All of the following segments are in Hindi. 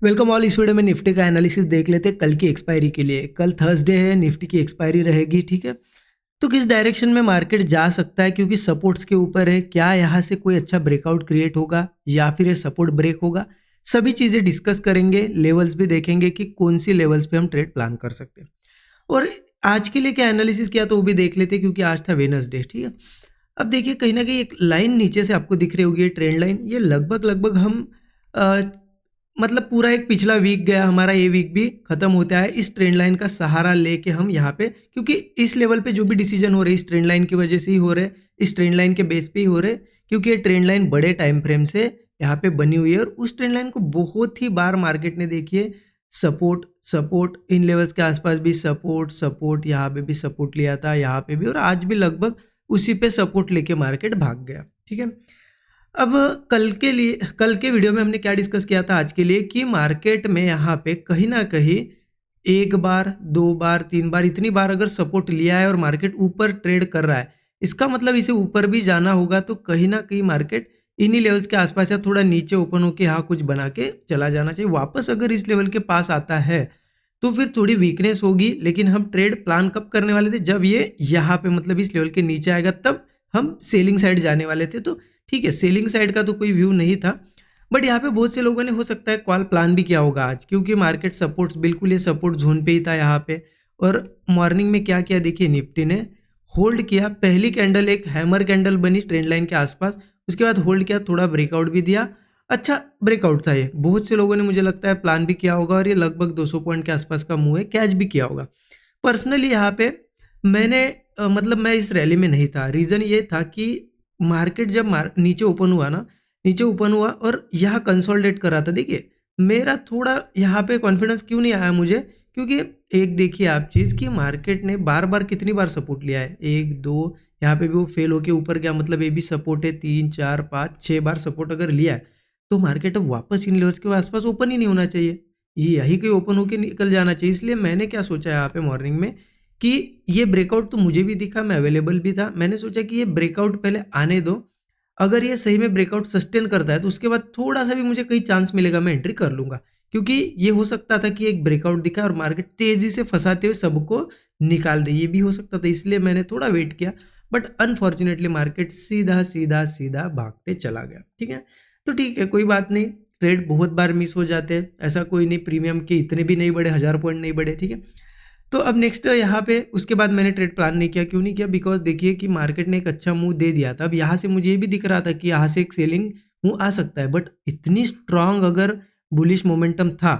Welcome all. इस वीडियो में निफ्टी का एनालिसिस देख लेते हैं कल की एक्सपायरी के लिए। कल थर्सडे है, निफ्टी की एक्सपायरी रहेगी। ठीक है, तो किस डायरेक्शन में मार्केट जा सकता है, क्योंकि सपोर्ट्स के ऊपर है। क्या यहाँ से कोई अच्छा ब्रेकआउट क्रिएट होगा या फिर ये सपोर्ट ब्रेक होगा, सभी चीज़ें डिस्कस करेंगे। लेवल्स भी देखेंगे कि कौन सी लेवल्स पे हम ट्रेड प्लान कर सकते हैं। और आज के लिए क्या एनालिसिस किया तो वो भी देख लेते हैं, क्योंकि आज था वेडनेसडे। ठीक है, अब देखिए कहीं ना कहीं एक लाइन नीचे से आपको दिख रही होगी, ये ट्रेंड लाइन। ये लगभग लगभग हम अ, मतलब पूरा एक पिछला वीक गया हमारा, ये वीक भी खत्म होता है। इस ट्रेंड लाइन का सहारा लेके हम यहाँ पे, क्योंकि इस लेवल पे जो भी डिसीजन हो रहे हैं इस ट्रेंड लाइन की वजह से ही हो रहे, इस ट्रेंड लाइन के बेस पे ही हो रहे, क्योंकि ये ट्रेंड लाइन बड़े टाइम फ्रेम से यहाँ पे बनी हुई है। और उस ट्रेंड लाइन को बहुत ही बार मार्केट ने देखिए सपोर्ट सपोर्ट इन लेवल्स के आसपास भी सपोर्ट सपोर्ट, यहाँ पे भी सपोर्ट लिया था, यहाँ पे भी, और आज भी लगभग उसी पे सपोर्ट लेके मार्केट भाग गया। ठीक है, अब कल के वीडियो में हमने क्या डिस्कस किया था आज के लिए, कि मार्केट में यहाँ पे कहीं ना कहीं एक बार, दो बार, तीन बार, इतनी बार अगर सपोर्ट लिया है और मार्केट ऊपर ट्रेड कर रहा है, इसका मतलब इसे ऊपर भी जाना होगा। तो कहीं ना कहीं मार्केट इन्हीं लेवल्स के आसपास या थोड़ा नीचे ओपन होके यहाँ कुछ बना के चला जाना चाहिए। वापस अगर इस लेवल के पास आता है तो फिर थोड़ी वीकनेस होगी, लेकिन हम ट्रेड प्लान कब करने वाले थे, जब ये यहाँ पे मतलब इस लेवल के नीचे आएगा, तब हम सेलिंग साइड जाने वाले थे। तो ठीक है, सेलिंग साइड का तो कोई व्यू नहीं था, बट यहाँ पे बहुत से लोगों ने हो सकता है कॉल प्लान भी किया होगा आज, क्योंकि मार्केट सपोर्ट्स बिल्कुल ये सपोर्ट जोन पे ही था यहाँ पे। और मॉर्निंग में क्या किया देखिए, निफ्टी ने होल्ड किया। पहली कैंडल एक हैमर कैंडल बनी ट्रेंड लाइन के आसपास, उसके बाद होल्ड किया, थोड़ा ब्रेकआउट भी दिया। अच्छा ब्रेकआउट था ये, बहुत से लोगों ने मुझे लगता है प्लान भी किया होगा, और ये लगभग 200 पॉइंट के आसपास का मूव है, कैच भी किया होगा। पर्सनली यहाँ पे मैंने मतलब मैं इस रैली में नहीं था। रीज़न ये था कि मार्केट जब नीचे ओपन हुआ ना, नीचे ओपन हुआ और यहाँ कंसोलिडेट कर रहा था। देखिए मेरा थोड़ा यहाँ पे कॉन्फिडेंस क्यों नहीं आया मुझे, क्योंकि एक देखिए आप चीज़ कि मार्केट ने बार बार कितनी बार सपोर्ट लिया है, एक दो, यहाँ पे भी वो फेल होके ऊपर गया, मतलब ये भी सपोर्ट है, 3 4 5 6 बार सपोर्ट अगर लिया है, तो मार्केट अब वापस इन लेवल्स के आसपास ओपन ही नहीं होना चाहिए, ये यही कहीं ओपन होके निकल जाना चाहिए। इसलिए मैंने क्या सोचा यहाँ पे मॉर्निंग में, कि ये ब्रेकआउट तो मुझे भी दिखा, मैं अवेलेबल भी था। मैंने सोचा कि ये ब्रेकआउट पहले आने दो, अगर ये सही में ब्रेकआउट सस्टेन करता है तो उसके बाद थोड़ा सा भी मुझे कहीं चांस मिलेगा, मैं एंट्री कर लूंगा। क्योंकि ये हो सकता था कि एक ब्रेकआउट दिखा और मार्केट तेजी से फंसाते हुए सबको निकाल दे, ये भी हो सकता था। इसलिए मैंने थोड़ा वेट किया, बट अनफॉर्चुनेटली मार्केट सीधा सीधा सीधा भागते चला गया। ठीक है, तो ठीक है, कोई बात नहीं, ट्रेड बहुत बार मिस हो जाते हैं, ऐसा कोई नहीं, प्रीमियम के इतने भी नहीं बढ़े, 1000 पॉइंट नहीं बढ़े। ठीक है, तो अब नेक्स्ट यहाँ पे उसके बाद मैंने ट्रेड प्लान नहीं किया। क्यों नहीं किया, बिकॉज देखिए कि मार्केट ने एक अच्छा मूव दे दिया था। अब यहाँ से मुझे ये भी दिख रहा था कि यहाँ से एक सेलिंग मूव आ सकता है, बट इतनी स्ट्रांग अगर बुलिश मोमेंटम था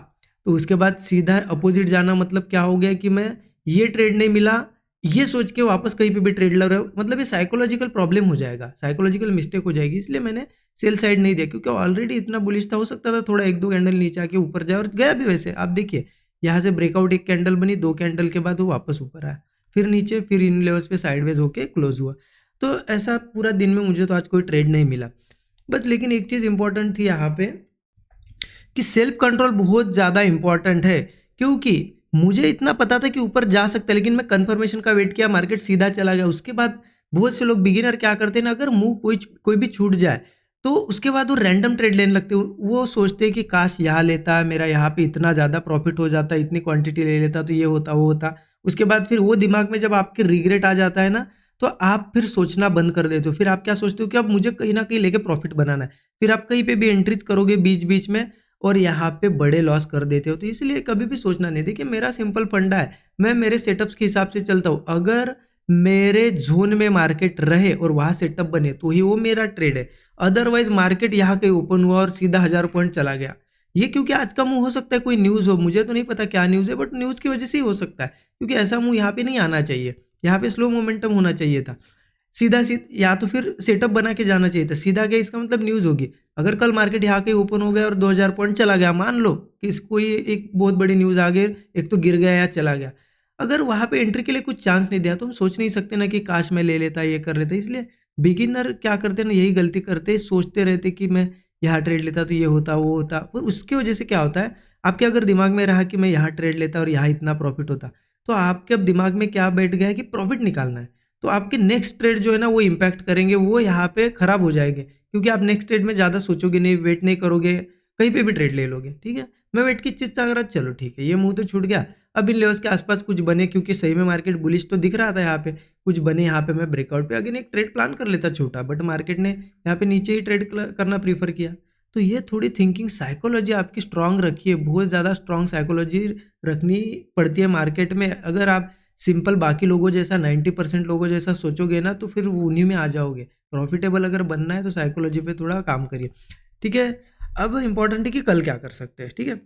तो उसके बाद सीधा अपोजिट जाना मतलब क्या हो गया कि मैं ये ट्रेड नहीं मिला, ये सोच के वापस कहीं पे भी ट्रेड लग रहा है, मतलब ये साइकोलॉजिकल प्रॉब्लम हो जाएगा, साइकोलॉजिकल मिस्टेक हो जाएगी। इसलिए मैंने सेल साइड नहीं दिया, क्योंकि ऑलरेडी इतना बुलिश था, हो सकता था थोड़ा एक दो कैंडल नीचे आके ऊपर जाए, और गया भी वैसे। आप देखिए यहाँ से ब्रेकआउट, एक कैंडल बनी, दो कैंडल के बाद वो वापस ऊपर आया, फिर नीचे, फिर इन लेवल्स पे साइडवेज होके क्लोज हुआ। तो ऐसा पूरा दिन में मुझे तो आज कोई ट्रेड नहीं मिला बस। लेकिन एक चीज़ इंपॉर्टेंट थी यहाँ पे, कि सेल्फ कंट्रोल बहुत ज़्यादा इंपॉर्टेंट है। क्योंकि मुझे इतना पता था कि ऊपर जा सकता है, लेकिन मैं कंफर्मेशन का वेट किया, मार्केट सीधा चला गया। उसके बाद बहुत से लोग बिगिनर क्या करते हैं ना, अगर मूव कोई भी छूट जाए तो उसके बाद वो रैंडम ट्रेड लेने लगते हैं। वो सोचते हैं कि काश यहाँ लेता, मेरा यहाँ पे इतना ज़्यादा प्रॉफिट हो जाता, इतनी क्वांटिटी ले लेता तो ये होता वो होता। उसके बाद फिर वो दिमाग में जब आपके रिग्रेट आ जाता है ना, तो आप फिर सोचना बंद कर देते हो। फिर आप क्या सोचते हो कि अब मुझे कहीं ना कहीं लेके प्रॉफिट बनाना है, फिर आप कहीं पे भी एंट्रीज करोगे बीच बीच में, और यहाँ पे बड़े लॉस कर देते हो। तो इसलिए कभी भी सोचना नहीं। देखिए मेरा सिंपल फंडा है, मैं मेरे सेटअप्स के हिसाब से चलता हूँ। अगर मेरे जोन में मार्केट रहे और वहाँ सेटअप बने तो ही वो मेरा ट्रेड है। अदरवाइज मार्केट यहाँ कहीं ओपन हुआ और सीधा 1000 पॉइंट चला गया, ये क्योंकि आज का मूव हो सकता है कोई न्यूज़ हो, मुझे तो नहीं पता क्या न्यूज़ है, बट न्यूज़ की वजह से ही हो सकता है। क्योंकि ऐसा मूव यहाँ पे नहीं आना चाहिए, यहाँ पे स्लो मोमेंटम होना चाहिए था। सीधा या तो फिर सेटअप बना के जाना चाहिए था। सीधा गया इसका मतलब न्यूज़ होगी। अगर कल मार्केट यहाँ कहीं ओपन हो गया और 2000 पॉइंट चला गया, मान लो कि इसको ये एक बहुत बड़ी न्यूज़ आ गई, एक तो गिर गया या चला गया, अगर वहाँ पे एंट्री के लिए कुछ चांस नहीं दिया तो हम सोच नहीं सकते ना कि काश मैं ले लेता, ये कर लेता। इसलिए बिगिनर क्या करते हैं ना, यही गलती करते, सोचते रहते कि मैं यहाँ ट्रेड लेता तो ये होता वो होता। और उसकी वजह से क्या होता है, आपके अगर दिमाग में रहा कि मैं यहाँ ट्रेड लेता और यहाँ इतना प्रॉफिट होता, तो आपके अब दिमाग में क्या बैठ गया है कि प्रॉफिट निकालना है। तो आपके नेक्स्ट ट्रेड जो है ना वो इम्पैक्ट करेंगे, वो यहाँ पे खराब हो जाएंगे। क्योंकि आप नेक्स्ट ट्रेड में ज़्यादा सोचोगे नहीं, वेट नहीं करोगे, कहीं पे भी ट्रेड ले लोगे, ठीक है। मैं वेट की चीज अगर चलो ठीक है, ये मुंह तो छूट गया। अब इन लेवल्स के आसपास कुछ बने, क्योंकि सही में मार्केट बुलिश तो दिख रहा था यहाँ पे, कुछ बने यहाँ पे, मैं ब्रेकआउट पे अगेन एक ट्रेड प्लान कर लेता छोटा, बट मार्केट ने यहाँ पे नीचे ही ट्रेड करना प्रीफर किया। तो ये थोड़ी थिंकिंग साइकोलॉजी आपकी स्ट्रांग रखिए, बहुत ज़्यादा स्ट्रांग साइकोलॉजी रखनी पड़ती है मार्केट में। अगर आप सिंपल बाकी लोगों जैसा 90% लोगों जैसा सोचोगे ना, तो फिर उन्हीं में आ जाओगे। प्रॉफिटेबल अगर बनना है तो साइकोलॉजी पे थोड़ा काम करिए, ठीक है। अब इम्पॉर्टेंट है कि कल क्या कर सकते हैं, ठीक है।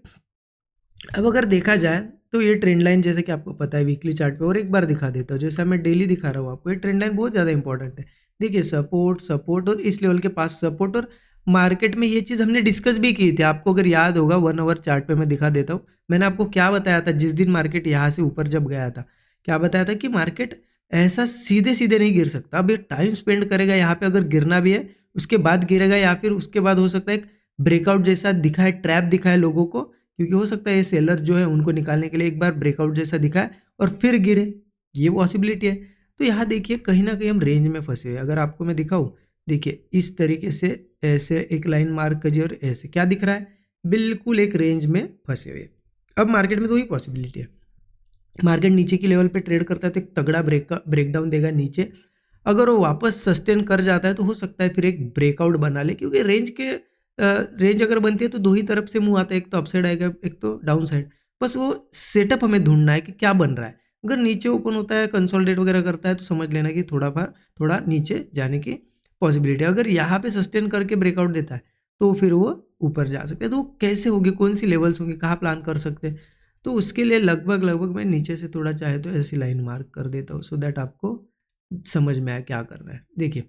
अब अगर देखा जाए तो ये ट्रेंड लाइन जैसे कि आपको पता है वीकली चार्ट पे, और एक बार दिखा देता हूँ जैसा मैं डेली दिखा रहा हूँ आपको, ये ट्रेंड लाइन बहुत ज़्यादा इंपॉर्टेंट है। देखिए सपोर्ट सपोर्ट और इस लेवल के पास सपोर्ट, और मार्केट में ये चीज़ हमने डिस्कस भी की थी, आपको अगर याद होगा 1 आवर चार्ट पे मैं दिखा देता हूँ। मैंने आपको क्या बताया था जिस दिन मार्केट यहाँ से ऊपर जब गया था, क्या बताया था कि मार्केट ऐसा सीधे सीधे नहीं गिर सकता। अब ये टाइम स्पेंड करेगा यहाँ पे, अगर गिरना भी है उसके बाद गिरेगा, या फिर उसके बाद हो सकता है एक ब्रेकआउट जैसा दिखाए, ट्रैप दिखाए लोगों को, क्योंकि हो सकता है ये सेलर जो है उनको निकालने के लिए एक बार ब्रेकआउट जैसा दिखाए और फिर गिरे, ये पॉसिबिलिटी है। तो यहाँ देखिए कहीं ना कहीं हम रेंज में फंसे हुए। अगर आपको मैं दिखाऊं, देखिए इस तरीके से ऐसे एक लाइन मार्क करिए और ऐसे क्या दिख रहा है, बिल्कुल एक रेंज में फंसे हुए। अब मार्केट में तो वही पॉसिबिलिटी है, मार्केट नीचे की लेवल पे ट्रेड करता है तो एक तगड़ा ब्रेकडाउन देगा नीचे। अगर वो वापस सस्टेन कर जाता है तो हो सकता है फिर एक ब्रेकआउट बना ले, क्योंकि रेंज अगर बनती है तो दो ही तरफ से मुंह आता है, एक तो अपसाइड आएगा एक तो डाउन साइड। बस वो सेटअप हमें ढूंढना है कि क्या बन रहा है। अगर नीचे ओपन होता है, कंसोलिडेट वगैरह करता है, तो समझ लेना कि थोड़ा नीचे जाने की पॉसिबिलिटी है। अगर यहाँ पे सस्टेन करके ब्रेकआउट देता है तो फिर वो ऊपर जा सकते हैं। तो वो कैसे होगी, कौन सी लेवल्स होंगी, कहाँ प्लान कर सकते हैं, तो उसके लिए लगभग लगभग मैं नीचे से थोड़ा चाहे तो ऐसी लाइन मार्क कर देता हूँ, सो दैट आपको समझ में आए क्या करना है। देखिए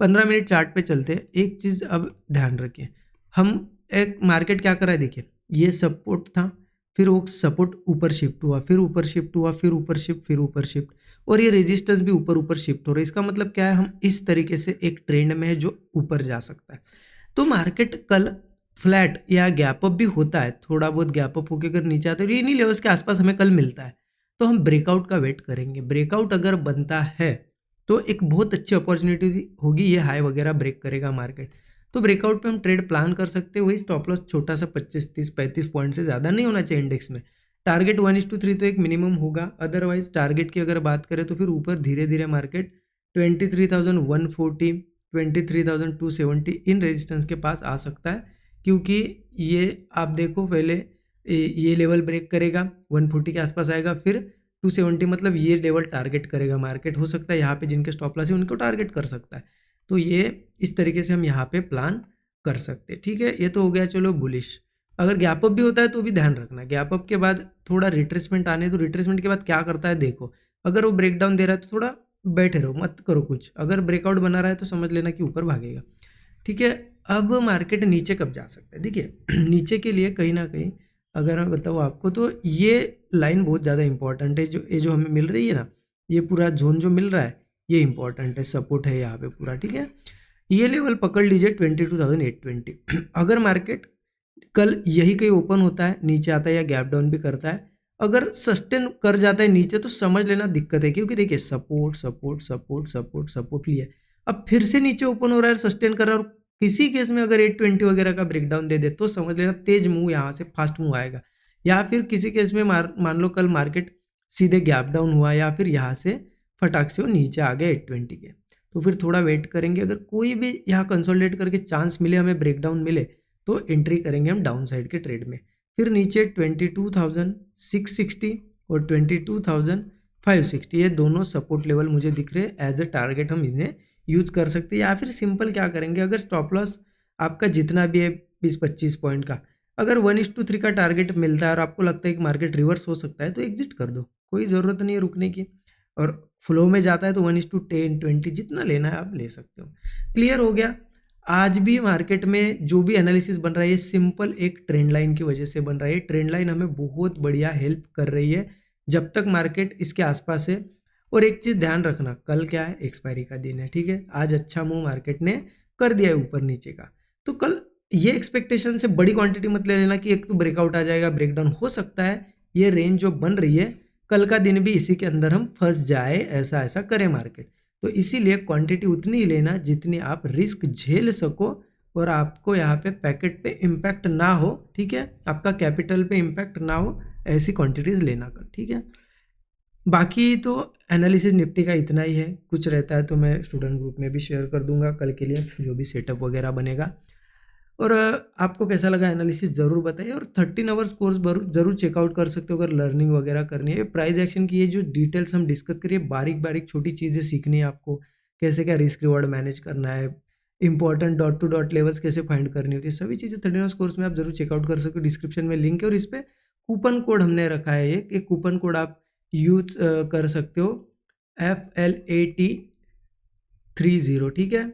15 मिनट चार्ट पे चलते हैं। एक चीज़ अब ध्यान रखिए, हम एक मार्केट क्या कर रहा है, देखिए ये सपोर्ट था, फिर वो सपोर्ट ऊपर शिफ्ट हुआ, फिर ऊपर शिफ्ट हुआ, फिर ऊपर शिफ्ट, फिर ऊपर शिफ्ट, और ये रेजिस्टेंस भी ऊपर ऊपर शिफ्ट हो रहा है। इसका मतलब क्या है, हम इस तरीके से एक ट्रेंड में है जो ऊपर जा सकता है। तो मार्केट कल फ्लैट या गैप अप भी होता है, थोड़ा बहुत गैप अप होकर अगर नीचे आता है, इन्हीं लेवल्स के आसपास हमें कल मिलता है, तो हम ब्रेकआउट का वेट करेंगे। ब्रेकआउट अगर बनता है तो एक बहुत अच्छी अपॉर्चुनिटी होगी, ये हाई वगैरह ब्रेक करेगा मार्केट, तो ब्रेकआउट पे हम ट्रेड प्लान कर सकते हैं। वही स्टॉप लॉस छोटा सा 25, 30, 35 पॉइंट से ज़्यादा नहीं होना चाहिए इंडेक्स में। टारगेट 1:3 तो एक मिनिमम होगा, अदरवाइज टारगेट की अगर बात करें तो फिर ऊपर धीरे धीरे मार्केट 23,140, 23,270 इन रेजिस्टेंस के पास आ सकता है, क्योंकि ये आप देखो पहले ये लेवल ब्रेक करेगा, 140 के आसपास आएगा, फिर 270, मतलब ये लेवल टारगेट करेगा मार्केट। हो सकता है यहाँ पे जिनके स्टॉप लॉस है उनको टारगेट कर सकता है। तो ये इस तरीके से हम यहाँ पे प्लान कर सकते हैं, ठीक है। ये तो हो गया चलो बुलिश। अगर गैप अप भी होता है तो भी ध्यान रखना, गैप अप के बाद थोड़ा रिट्रेसमेंट आने, तो रिट्रेसमेंट के बाद क्या करता है देखो, अगर वो ब्रेकडाउन दे रहा है तो थोड़ा बैठे रहो, मत करो कुछ। अगर ब्रेकआउट बना रहा है तो समझ लेना कि ऊपर भागेगा, ठीक है। अब मार्केट नीचे कब जा सकता है, देखिए नीचे के लिए कहीं ना कहीं अगर मैं बताऊँ आपको, तो ये लाइन बहुत ज़्यादा इंपॉर्टेंट है। ये जो हमें मिल रही है ना, ये पूरा जोन जो मिल रहा है ये इंपॉर्टेंट है, सपोर्ट है यहाँ पे पूरा, ठीक है। ये लेवल पकड़ लीजिए 22,820। अगर मार्केट कल यही कहीं ओपन होता है, नीचे आता है या गैप डाउन भी करता है, अगर सस्टेन कर जाता है नीचे, तो समझ लेना दिक्कत है, क्योंकि देखिए support support support support support लिया, अब फिर से नीचे ओपन हो रहा है, सस्टेन कर रहा है, और किसी केस में अगर 820 वगैरह का ब्रेकडाउन दे दे तो समझ लेना तेज मूव यहाँ से फास्ट मूव आएगा। या फिर किसी केस में मान लो कल मार्केट सीधे गैप डाउन हुआ, या फिर यहाँ से फटाक से वो नीचे आ गया 820 के, तो फिर थोड़ा वेट करेंगे। अगर कोई भी यहाँ कंसोलिडेट करके चांस मिले, हमें ब्रेकडाउन मिले, तो एंट्री करेंगे हम डाउन साइड के ट्रेड में। फिर नीचे 22,660 और 22,560, ये दोनों सपोर्ट लेवल मुझे दिख रहे हैं, एज ए टारगेट हम इन्हें यूज कर सकते हैं। या फिर सिंपल क्या करेंगे, अगर स्टॉप लॉस आपका जितना भी है 20-25 पॉइंट का, अगर 1:3 का टारगेट मिलता है और आपको लगता है कि मार्केट रिवर्स हो सकता है, तो एग्जिट कर दो, कोई ज़रूरत नहीं है रुकने की। और फ्लो में जाता है तो 1:10, 20 जितना लेना है आप ले सकते हो। क्लियर हो गया। आज भी मार्केट में जो भी एनालिसिस बन रहा है, ये सिंपल एक ट्रेंड लाइन की वजह से बन रहा है। ट्रेंड लाइन हमें बहुत बढ़िया हेल्प कर रही है जब तक मार्केट इसके आसपास है। और एक चीज़ ध्यान रखना, कल क्या है, एक्सपायरी का दिन है, ठीक है। आज अच्छा मूव मार्केट ने कर दिया है ऊपर नीचे का, तो कल ये एक्सपेक्टेशन से बड़ी क्वांटिटी मत ले लेना कि एक तो ब्रेकआउट आ जाएगा, ब्रेकडाउन हो सकता है। ये रेंज जो बन रही है, कल का दिन भी इसी के अंदर हम फंस जाए, ऐसा ऐसा करे मार्केट। तो इसीलिए क्वांटिटी उतनी ही लेना जितनी आप रिस्क झेल सको, और आपको यहाँ पे पैकेट पे इम्पैक्ट ना हो, ठीक है, आपका कैपिटल पे इम्पैक्ट ना हो, ऐसी क्वांटिटीज़ लेना कर, ठीक है। बाकी तो एनालिसिस निफ्टी का इतना ही है, कुछ रहता है तो मैं स्टूडेंट ग्रुप में भी शेयर कर दूंगा कल के लिए, जो भी सेटअप वगैरह बनेगा। और आपको कैसा लगा एनालिसिस ज़रूर बताइए, और 13 आवर्स कोर्स ज़रूर चेकआउट कर सकते हो अगर लर्निंग वगैरह करनी है। प्राइस एक्शन की ये जो डिटेल्स हम डिस्कस करिए, बारीक बारीक छोटी चीज़ें सीखनी है आपको, कैसे क्या रिस्क रिवॉर्ड मैनेज करना है, important dot to dot levels कैसे फाइंड करनी होती है, सभी चीज़ें 13 आवर्स कोर्स में आप जरूर चेकआउट कर सकते हो। डिस्क्रिप्शन में लिंक है और इस पर कूपन कोड हमने रखा है, एक कूपन कोड आप यूज कर सकते हो, FLAT30, ठीक है।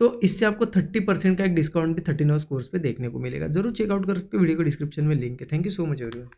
तो इससे आपको 30% का एक डिस्काउंट भी 13 आवर्स कोर्स पे देखने को मिलेगा। जरूर चेकआउट कर सकते हो, वीडियो को डिस्क्रिप्शन में लिंक है। Thank you so much everyone.